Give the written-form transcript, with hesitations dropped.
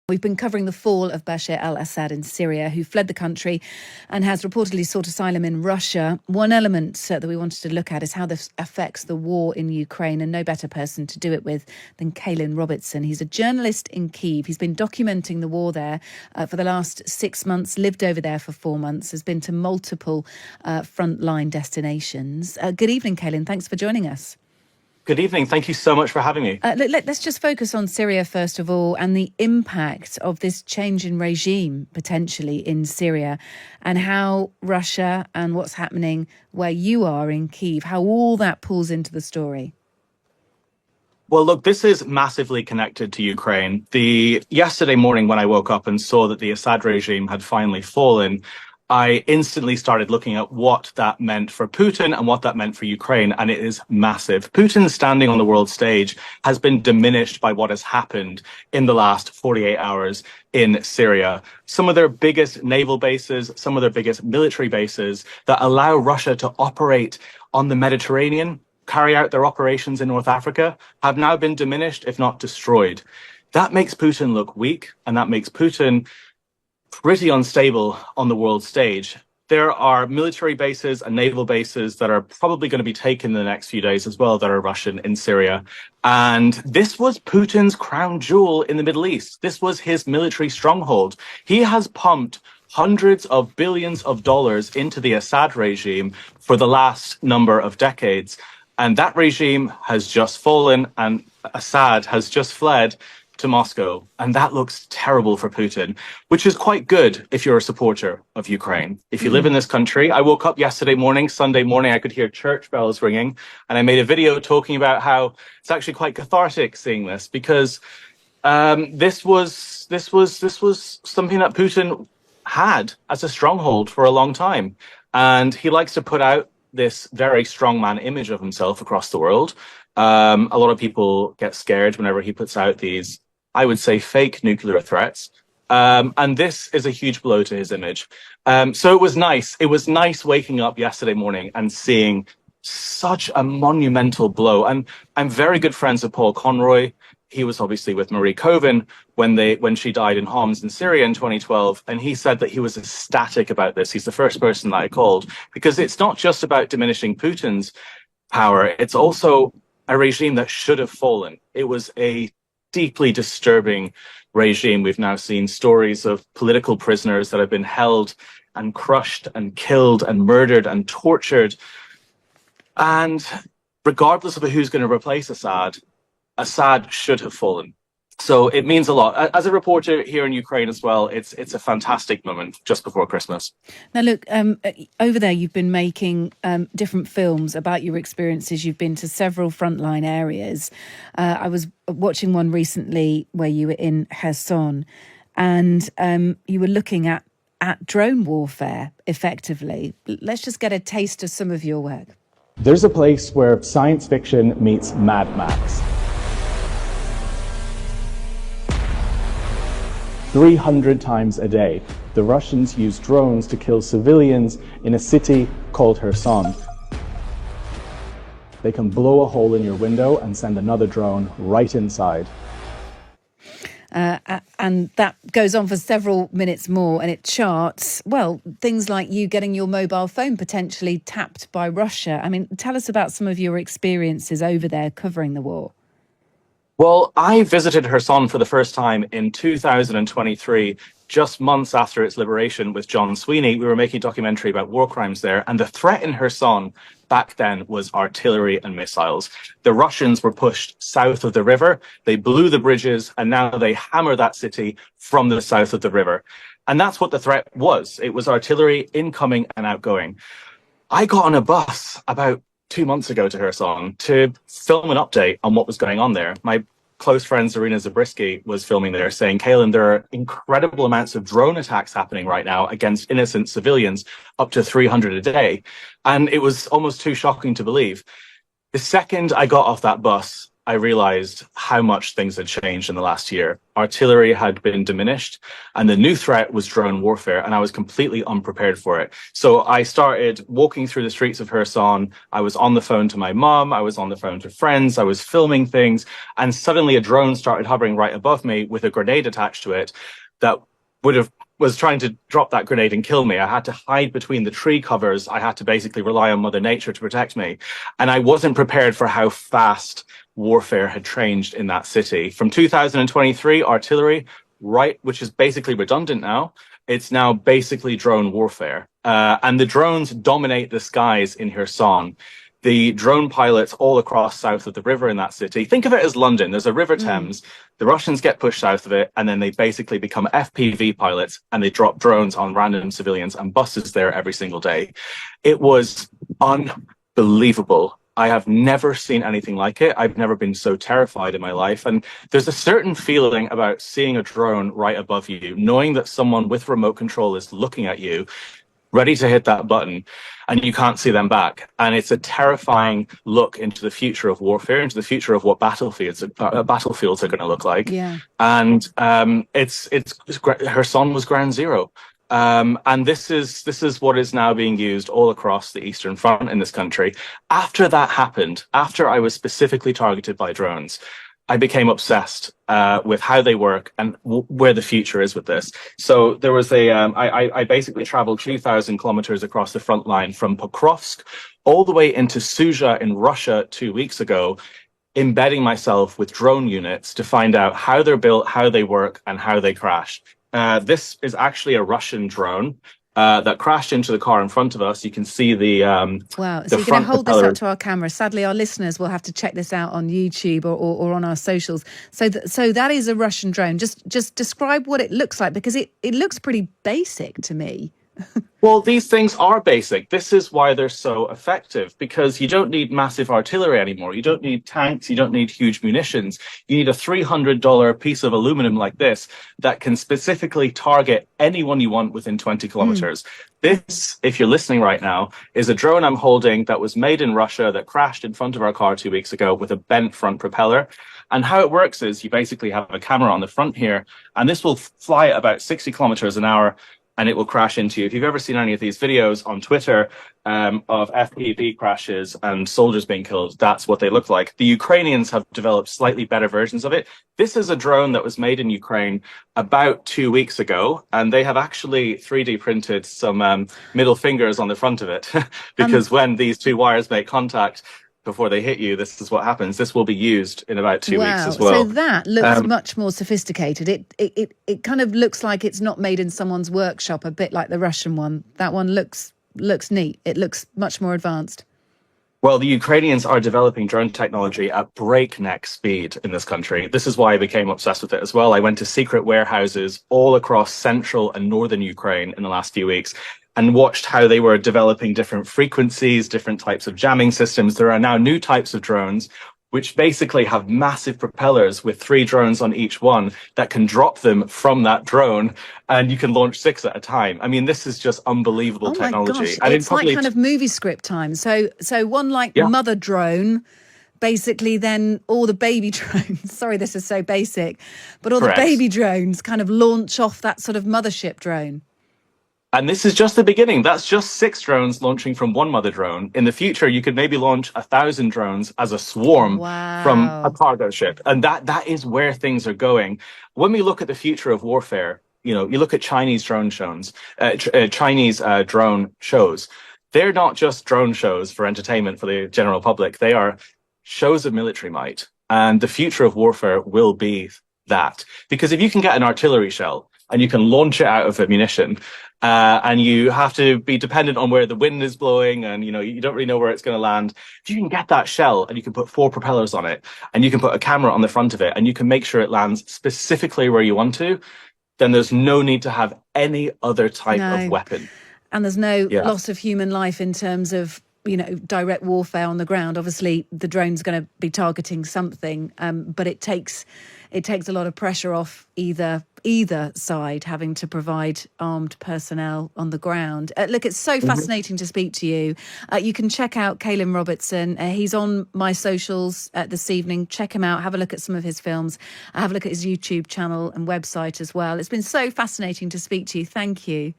We've been covering the fall of Bashar al-Assad in Syria, who fled the country and has reportedly sought asylum in Russia. One element that we wanted to look at is how this affects the war in Ukraine, and no better person to do it with than Caolan Robertson. He's a journalist in Kyiv. He's been documenting the war there for the last 6 months, lived over there for 4 months, has been to multiple frontline destinations. Good evening, Caolan. Thanks for joining us. Good evening. Thank you so much for having me. Let's just focus on Syria first of all, and the impact of this change in regime potentially in Syria, and how Russia and what's happening where you are in Kyiv, how all that pulls into the story. Well, look, this is massively connected to Ukraine. Yesterday morning when I woke up and saw that the Assad regime had finally fallen, I instantly started looking at what that meant for Putin and what that meant for Ukraine, and it is massive. Putin's standing on the world stage has been diminished by what has happened in the last 48 hours in Syria. Some of their biggest naval bases, some of their biggest military bases that allow Russia to operate on the Mediterranean, carry out their operations in North Africa, have now been diminished, if not destroyed. That makes Putin look weak, and that makes Putin pretty unstable on the world stage. There are military bases and naval bases that are probably going to be taken in the next few days as well that are Russian in Syria. And this was Putin's crown jewel in the Middle East. This was his military stronghold. He has pumped hundreds of billions of dollars into the Assad regime for the last number of decades. And that regime has just fallen, and Assad has just fled to Moscow. And that looks terrible for Putin, which is quite good if you're a supporter of Ukraine. If you live in this country, I woke up yesterday morning, Sunday morning, I could hear church bells ringing, and I made a video talking about how it's actually quite cathartic seeing this, because this was something that Putin had as a stronghold for a long time. And he likes to put out this very strongman image of himself across the world. A lot of people get scared whenever he puts out these, I would say, fake nuclear threats. And this is a huge blow to his image. So it was nice. It was nice waking up yesterday morning and seeing such a monumental blow. And I'm very good friends with Paul Conroy. He was obviously with Marie Coven when she died in Homs in Syria in 2012. And he said that he was ecstatic about this. He's the first person that I called, because it's not just about diminishing Putin's power. It's also a regime that should have fallen. It was a deeply disturbing regime. We've now seen stories of political prisoners that have been held and crushed and killed and murdered and tortured. And regardless of who's going to replace Assad, Assad should have fallen. So it means a lot. As a reporter here in Ukraine as well, it's a fantastic moment just before Christmas. Now, look, over there, you've been making different films about your experiences. You've been to several frontline areas. I was watching one recently where you were in Kherson, and you were looking at drone warfare, effectively. Let's just get a taste of some of your work. There's a place where science fiction meets Mad Max. 300 times a day, the Russians use drones to kill civilians in a city called Kherson. They can blow a hole in your window and send another drone right inside. And that goes on for several minutes more, and it charts, well, things like you getting your mobile phone potentially tapped by Russia. I mean, tell us about some of your experiences over there covering the war. Well, I visited Kherson for the first time in 2023, just months after its liberation with John Sweeney. We were making a documentary about war crimes there, and the threat in Kherson back then was artillery and missiles. The Russians were pushed south of the river, they blew the bridges, and now they hammer that city from the south of the river. And that's what the threat was. It was artillery incoming and outgoing. I got on a bus about 2 months ago to Kherson to film an update on what was going on there. My close friend Zarina Zabriskie was filming there, saying, Caolan, there are incredible amounts of drone attacks happening right now against innocent civilians, up to 300 a day. And it was almost too shocking to believe. The second I got off that bus, I realized how much things had changed in the last year. Artillery had been diminished, and the new threat was drone warfare, and I was completely unprepared for it. So I started walking through the streets of Kherson. I was on the phone to my mom. I was on the phone to friends. I was filming things, and suddenly a drone started hovering right above me with a grenade attached to it that was trying to drop that grenade and kill me. I had to hide between the tree covers. I had to basically rely on Mother Nature to protect me. And I wasn't prepared for how fast warfare had changed in that city. From 2023, artillery, right, which is basically redundant now, it's now basically drone warfare. And the drones dominate the skies in Kherson. The drone pilots all across south of the river in that city. Think of it as London. There's a River Thames. The Russians get pushed south of it, and then they basically become FPV pilots, and they drop drones on random civilians and buses there every single day. It was unbelievable. I have never seen anything like it. I've never been so terrified in my life. And there's a certain feeling about seeing a drone right above you, knowing that someone with remote control is looking at you, ready to hit that button, and you can't see them back. And it's a terrifying look into the future of warfare, into the future of what battlefields are going to look like. Yeah. And Kherson was ground zero. And this is what is now being used all across the Eastern Front in this country. After that happened, after I was specifically targeted by drones, I became obsessed with how they work and where the future is with this. So there was I basically traveled 2,000 kilometers across the front line from Pokrovsk all the way into Suja in Russia 2 weeks ago, embedding myself with drone units to find out how they're built, how they work, and how they crash. This is actually a Russian drone that crashed into the car in front of us. You can see the wow. So you're going to hold this up to our camera. Sadly, our listeners will have to check this out on YouTube or on our socials. So that is a Russian drone. Just describe what it looks like, because it looks pretty basic to me. Well, these things are basic. This is why they're so effective, because you don't need massive artillery anymore. You don't need tanks. You don't need huge munitions. You need a $300 piece of aluminum like this that can specifically target anyone you want within 20 kilometers. This, if you're listening right now, is a drone I'm holding that was made in Russia that crashed in front of our car 2 weeks ago with a bent front propeller. And how it works is you basically have a camera on the front here, and this will fly at about 60 kilometers an hour, and it will crash into you. If you've ever seen any of these videos on Twitter of FPV crashes and soldiers being killed, that's what they look like. The Ukrainians have developed slightly better versions of it. This is a drone that was made in Ukraine about 2 weeks ago, and they have actually 3D printed some middle fingers on the front of it, because when these two wires make contact, before they hit you, this is what happens. This will be used in about 2 weeks as well. So that looks much more sophisticated. It kind of looks like it's not made in someone's workshop, a bit like the Russian one. That one looks neat. It looks much more advanced. Well, the Ukrainians are developing drone technology at breakneck speed in this country. This is why I became obsessed with it as well. I went to secret warehouses all across central and northern Ukraine in the last few weeks and watched how they were developing different frequencies, different types of jamming systems. There are now new types of drones which basically have massive propellers with 3 drones on each one that can drop them from that drone, and you can launch 6 at a time. I mean, this is just unbelievable technology. Oh my gosh, and it's like kind of movie script time. So one like mother drone, basically then all the baby drones, sorry this is so basic, but all the baby drones kind of launch off that sort of mothership drone. And this is just the beginning. That's just 6 drones launching from one mother drone. In the future, you could maybe launch 1,000 drones as a swarm from a cargo ship. And that is where things are going. When we look at the future of warfare, you know, you look at Chinese drone shows, drone shows. They're not just drone shows for entertainment for the general public. They are shows of military might. And the future of warfare will be that. Because if you can get an artillery shell and you can launch it out of ammunition, and you have to be dependent on where the wind is blowing, and you know you don't really know where it's going to land. If you can get that shell and you can put 4 propellers on it, and you can put a camera on the front of it, and you can make sure it lands specifically where you want to, then there's no need to have any other type of weapon. And there's no loss of human life in terms of, you know, direct warfare on the ground. Obviously, the drone's going to be targeting something, but it takes a lot of pressure off either either side having to provide armed personnel on the ground. Look, it's so fascinating to speak to you. You can check out Caolan Robertson. He's on my socials this evening. Check him out. Have a look at some of his films. Have a look at his YouTube channel and website as well. It's been so fascinating to speak to you. Thank you.